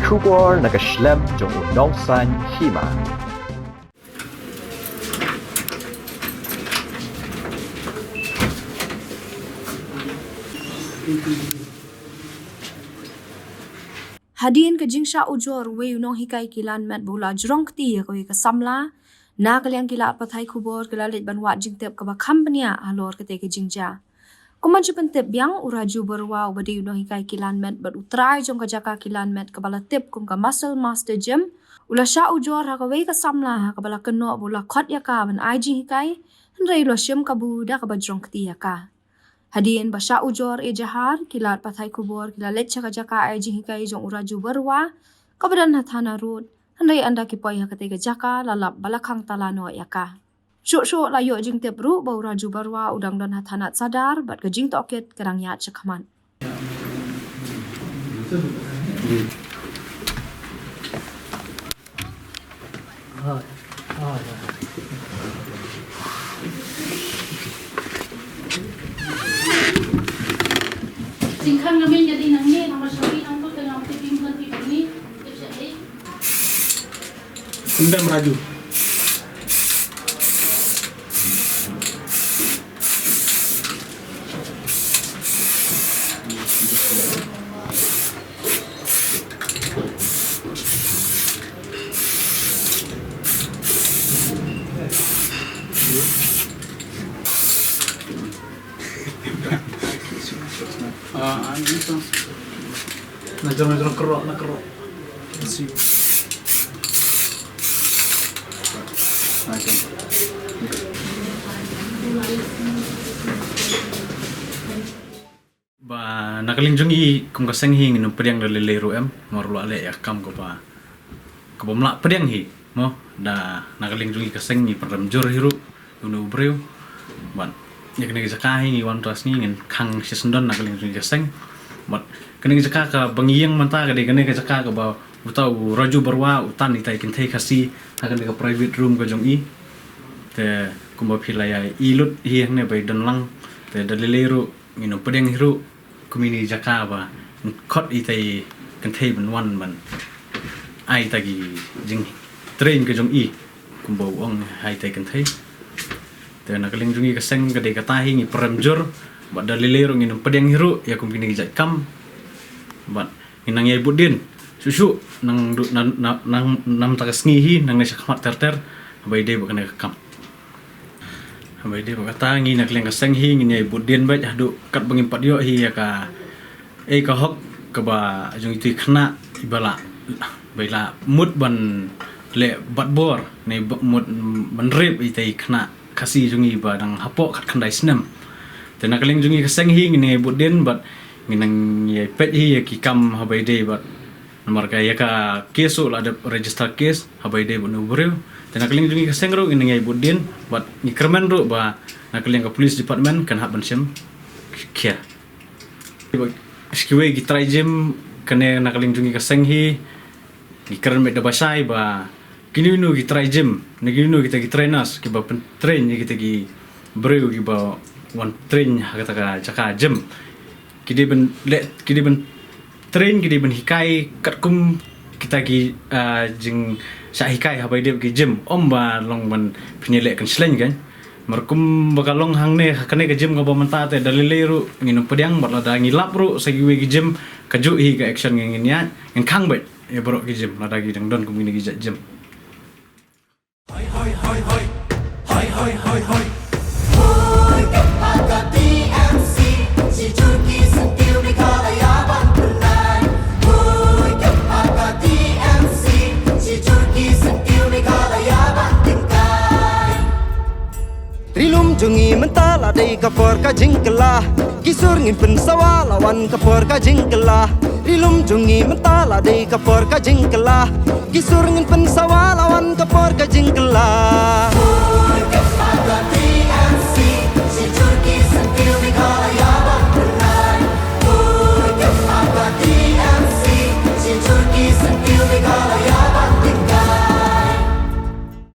Shubor nagaslem jong unongsan hima. Hadin ka jingsha ujor we unong hikai kilan mat bola jrong ti ko ka samla na kalyang kila pathai khubor kala let banwa jingtep ka ba khambania alor ka te ka jingja kuman chupan tep yang uraju berwa ubadi unong hikai kilan mat bat utrai jong ka jaka kilan mat ka bala tep kum ka muscle master gym ula sha ujor ha ka we ka samla ha ka bala keno bola khot ya ka ban ai jing hikai hnrei lo shem ka bu da ka ba jrong ti ya ka Hadin basha ujor e jahar kilat pathai kubor kila let chaka jaka ai jing hikai jong uraju berwa kabadan hathana road handai anda ki poi hakate ga jaka lalap balakang talano yaka sho la yo jing te bru ba uraju berwa udang dan hathana sadar bat ga jing toket kerang ya chakman Singkang namin jadi nangni nomor sabi ang to tengah tim kan tim ini jadi Undang meraju. Ini tuh. Najar kerok, nak kerok. Masih. Ba nakalingjungi kum kaseng hi ngin pediang dale leru em marlu ale ya kam ko ba ko bamla pediang hi mo da nakalingjungi kaseng ni param jor hiru unu breu ban ya kene jaka hi wan ras ni ngin khang sisendon nakalingjungi kaseng bat kene jaka ka bangiang manta ka de kene jaka ka ba utau raju barwa utan itai kin thei khasi hakan ka private room ka jong i te kumba philaya ilut hi ne bai dan lang te dale leru ngin pediang hiru kumini jaka ba khot itai kan thei ban wan ban ai tagi jing train ka jong i kumbo ong hai tai kan thei te na kaling jungi ka seng ka de ka tahi ngi pramjor ba dalilero ngi pedeng hiru ya kumini jai kam ba inang yai budin susu nang nam takas ngi hi nang nesha khamat ter bai de ba kana kam bai de ba ta ngi nak leng ka seng hi ngi yai budin ba hadu kat bangin pat yo hi ya ka ka hok ka ba jung ti khna ibala baila mut ban le bat bor ne mut ban rep itai khna khasi jungi ba dang hapo khat khandai snem te nakaling jungi kaseng hi ngi budin bat nginang ye pet hi ki kam habai de bat nomor ka ya ka keso la de register case habai de bunu breu te nakaling jungi kaseng ro ngi budin bat ni kerman ro ba nakaling ka police department kan haban sem kia skiwe gi try gym kane nakaling jungi kaseng hi ikaran met da basai ba kini nu gi try gym ne kini nu kita gi trainers ki ba train ni kita gi breu gi ba one train kata ka jaka gym kidi ben train kidi ben hikai kat kum kita gi jing sa hikai habai de gi gym om ba long ban pinile kan sleng kan markum bakalong hang ne kane ke gym ngaba menta te dalileru nginu pediang barla da ngilap ru sagi we gi gym kaju hi ka action ngin ya ngin khang bet ya borok gi gym lada gi dang don kumini gi gym hoi hoi hoi hoi hoi hoi hoi hoi hoi aga TMC si Turki sentiu di kalayaban pelai hoi aga TMC si Turki sentiu di kalayaban tingkai rilum jungi mentala dei kapor ka jingkelah kisur ngin pensawa lawan kapor ka jingkelah rilum jungi mentala dei kapor ka jingkelah kisur ngin pensawa lawan kapor ka jingkelah